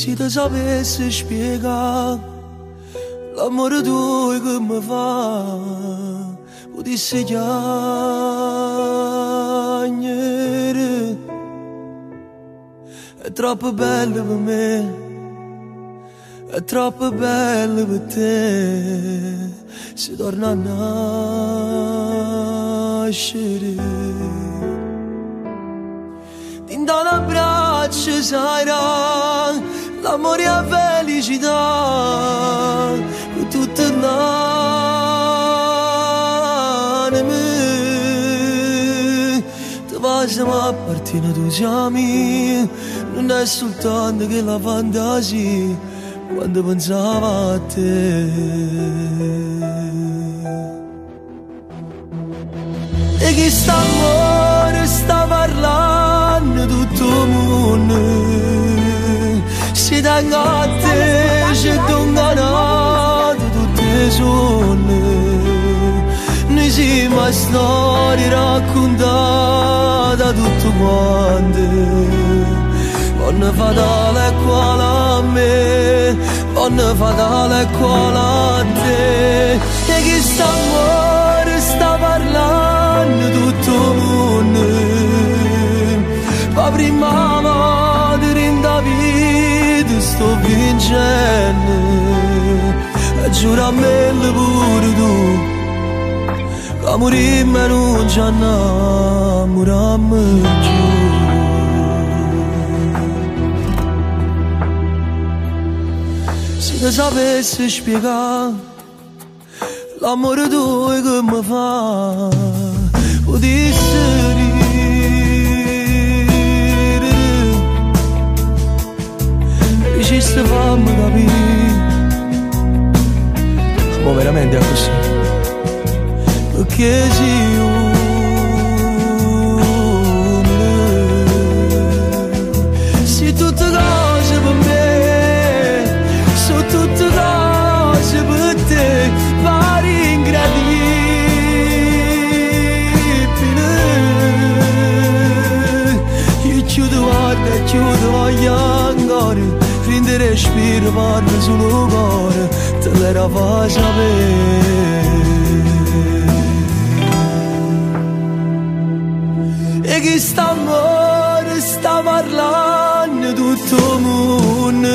Se ti sapessi spiegare l'amore tuo che mi fa, potessi chiamare. È troppo bello per me, è troppo bello per te. Si torna a nascere. Ti do un abbraccio, sarà l'amore e la felicità per tutte l'anime. Ti facciamo a partire tu siamo, non è soltanto che la fantasia quando pensavo a te. E chi sta amore sta parlando tutto il mondo, si tengo a te, c'è donganate tutte le sonne. Noi siamo a storie raccontate tutte quante, buona fatale quale a me, buona fatale quale a te. E chi sta amore sta parlando tutto il mondo, ma prima volta in da vita sto vincendo, e giura a me pure tu, che morimmo e non ci innamorammo più. Se ti sapessi spiegare l'amore tuo che mi fa, potessi ridere, riuscissi a farmi capire, ma veramente è così, perché se io se tutte cose per me, sono tutte cose per te, pari incredibile. Io chiudo guarda e chiudo voglio ancora, prende respiro, parlo solo cuore, te l'era fa sapere. E chi sta amore sta parlando tutto il mondo,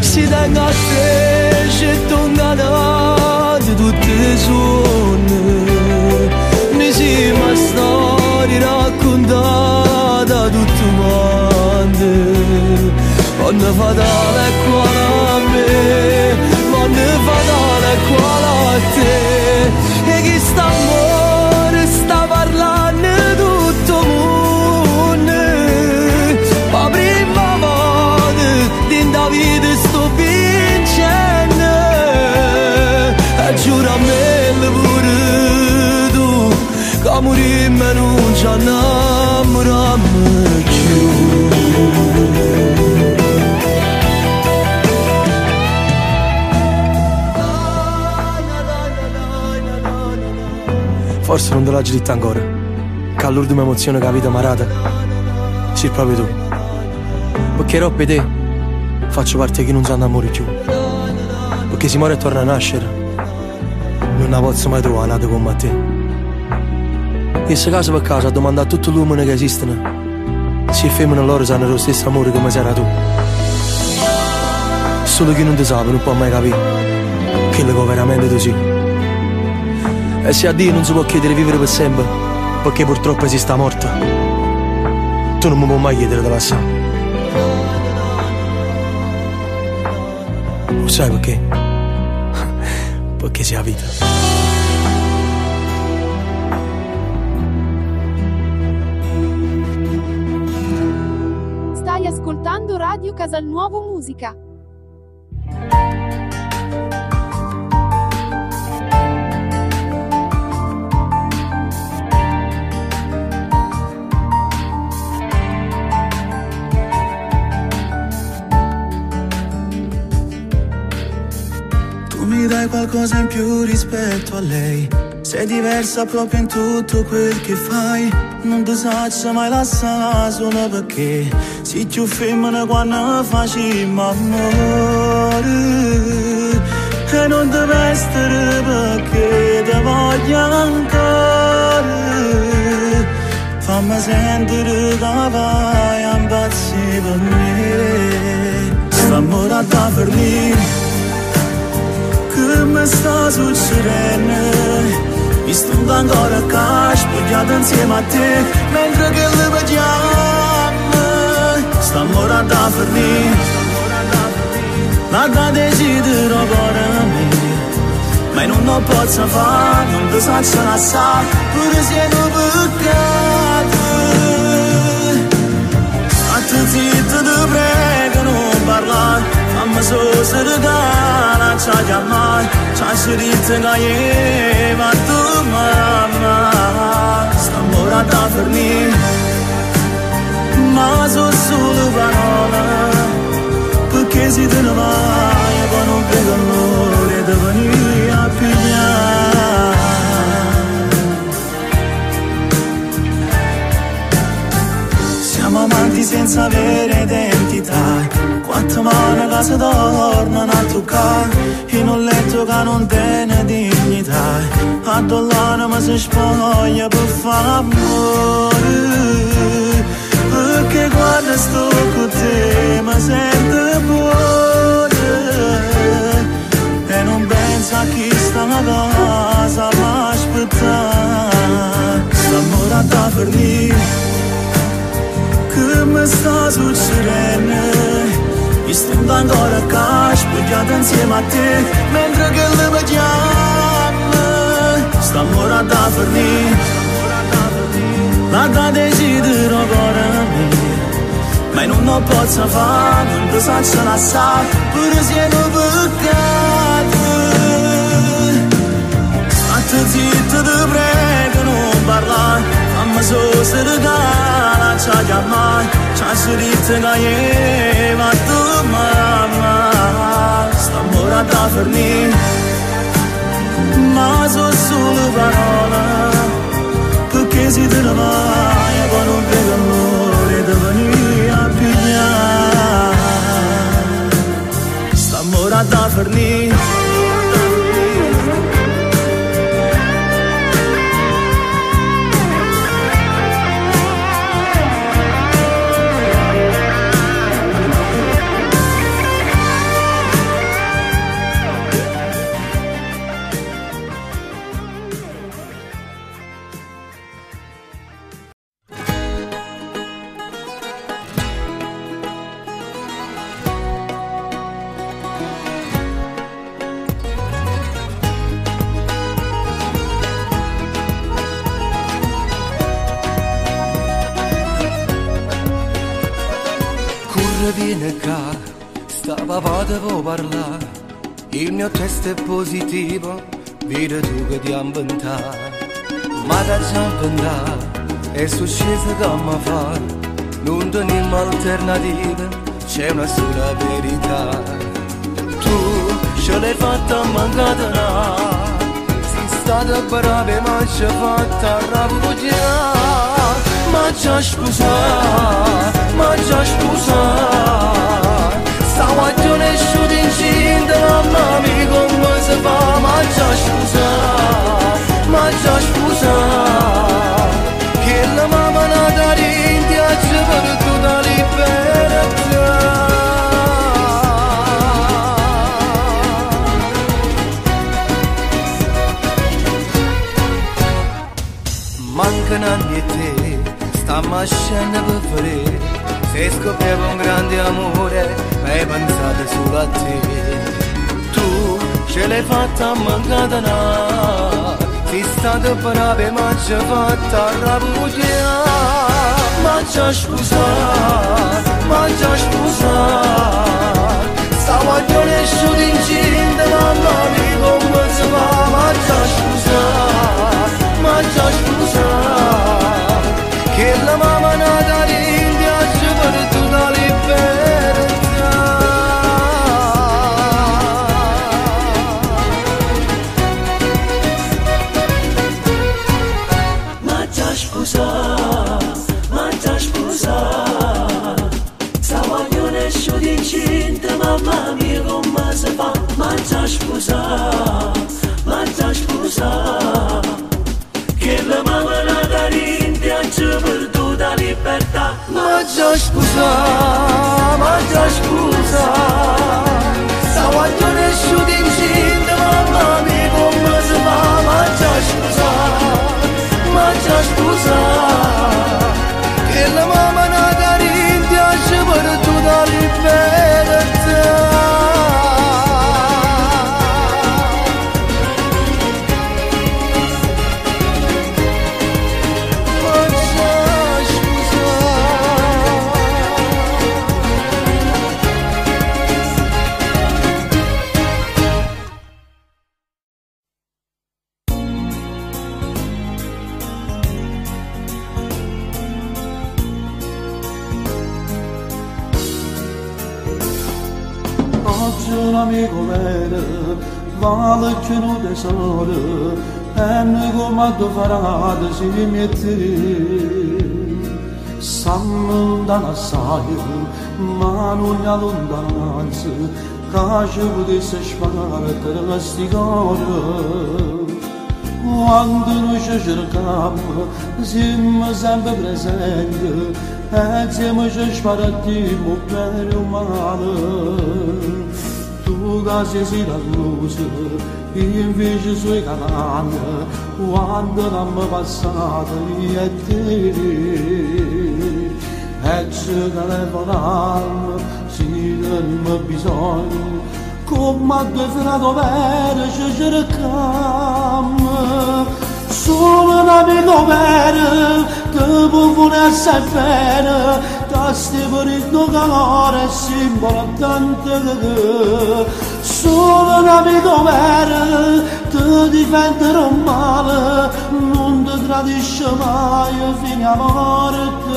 si tenga a te, c'è donganate tutte le sonne. Noi siamo a storie raccontate tutte quante, buona fatale quale a me, buona fatale quale a te. E chi sta amore sta parlando tutto il mondo, ma prima volta in da vita sto vincendo, e giura a me pure tu, che morimmo e non ci innamorammo più. Forse non te l'ho detto ancora, che l'ultima emozione che la vita mi ha dato sei proprio tu, perché troppo te faccio parte di chi non si innamora più, perché si muore e torna a nascere, non la posso mai trovare nata come te. E se caso per caso a domandare a tutti gli uomini che esistono se femmine loro sanno lo stesso amore come sei tu, solo chi non ti sa non può mai capire quello che veramente tu sei. E se a Dio non si può chiedere di vivere per sempre, perché purtroppo esiste la morte, tu non mi puoi mai chiedere di lasciare. Lo sai perché? Perché sei la vita. Stai ascoltando Radio Casalnuovo Musica. Mi dai qualcosa in più rispetto a lei, sei diversa proprio in tutto quel che fai. non ti saccio mai lasciare solo perché sei più femmina quando facciamo amore e non ti vestire perché ti voglio ancora. Fammi sentire che vai a impazzire per me. St'amore da fornire che mi sta succedendo. Mi sto ancora qua spogliato insieme a te mentre che le vediamo. St'amore da fornire ma da decidere ancora me. Ma non lo posso fare, non ti saccio lasciare pure se non peccato. State zitto, ti prego non parlare, fammi solo se regala, c'ha chiamare, c'ha scelto che io ma tu mamma. St'amore da fornire ma sono solo parole, perché se te ne vai poi non vedo l'ora di venire a pigliare. Siamo amanti senza avere identità, quattro mani che si tornano a toccare in un letto che non tiene dignità. A l'anima si spoglia per fare amore, perché quando sto con te mi sento buona e non penso a chi sta a casa ma aspettare. St'amore da fornire che mi sta succedendo. Mi sto ancora qua spogliato insieme a te mentre che le vediamo. St'amore da fornire ma da decidere ancora me. Ma non lo posso fare, non ti saccio lasciare pure se non peccato. State zitto, ti prego non parlare, fammi solo se regala, c'ha chiamare, c'ha scelto che io ma tu mamma. St'amore da fornire ma sono solo parole, perché se te ne vai poi non vedo l'ora di venire a pigliare. St'amore da fornire. Viene qua, stava devo parlare, il mio test è positivo, vedi tu che ti ha inventato, ma da già inventato, è successo come fa, non teniamo alternative, c'è una sola verità, tu ce l'hai fatta mancata là, sei stata brava ma ci hai fatta arrabbiare. Ma già scusa, ma già scusa, stavo a giorno e sciuto incinta, mamma mia come si fa. Ma già scusa, ma già scusa, che la mamma nata rindiaccia per tutta libertà. Mancano anni e te, stiamo a scena per fare. Se scopriamo un grande amore, hai pensato solo a te. Tu ce l'hai fatta mancata là, sei stata brava ma ci hai fatta arrabbiare. Ma già scusa, ma già scusa, stavo a giorno e sciuto incinta, mamma mia come si fa. Ma già scusa, ma già scusa, che la mamma nata rindiaccia per tutta libertà. Ma già scusa, mamma mia come si fa, ma già sposa, che la mamma nata rinde ci perduta la libertà. Ma già sposa, stavo a nessuno incinta, mamma mia come si fa, ma già sposa, che la mamma nata rinde ci perduta la libertà. Un amico vero vale più un tesoro e noi come farà si mette siamo da assai ma non è lontananza che ci potesse sparare per questi cuori quando noi ci cerchiamo siamo sempre presenti e insieme ci sparatiamo bene o male. Tu che sei la luce, io invece sui canali, quando l'hanno passata io e te. E ci telefonano, se non bisogno, come a due frati veri ci cerchiamo. Solo un amico vero, che può volersi bene, da sti per il tuo calore è importante. Solo un amico vero, ti difenderò male, non ti tradisce mai fino a morte.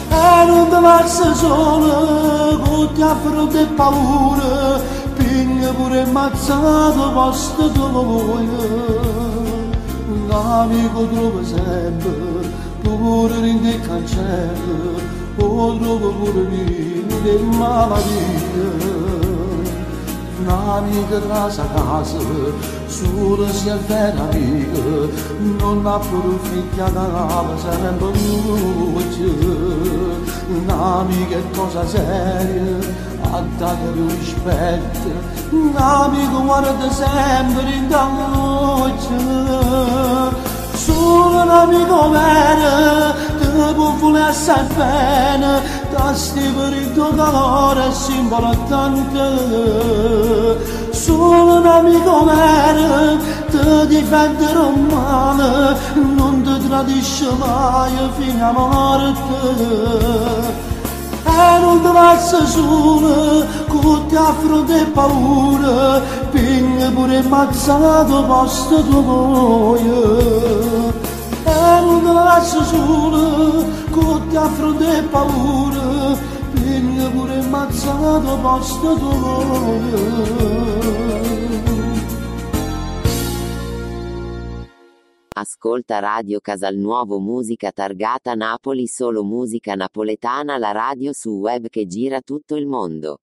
E non ti lasci solo, con ti affronti paura, piglia pure ammazzato posto tuo. L'amico trova sempre, pure in del cancello, o trova pure vino di malattia. Un'amica tra sa casa, solo si è vera amica, non ha pure figlia che lava sempre luce. Un'amica è cosa seria, a dare rispetto, un amico guarda sempre in luce. Solo un amico vero, che può volersi bene, da sti per il tuo calore è importante. Solo un amico vero, ti difenderò male, non ti tradisce mai fino a morte. E non ti lasci solo, con ti affronti paura, piglia pure ammazzato posto tuo. E non ti lasci solo, con ti affronti paura, piglia pure ammazzato posto tuo. Ascolta Radio Casalnuovo musica targata Napoli solo musica napoletana la radio su web che gira tutto il mondo.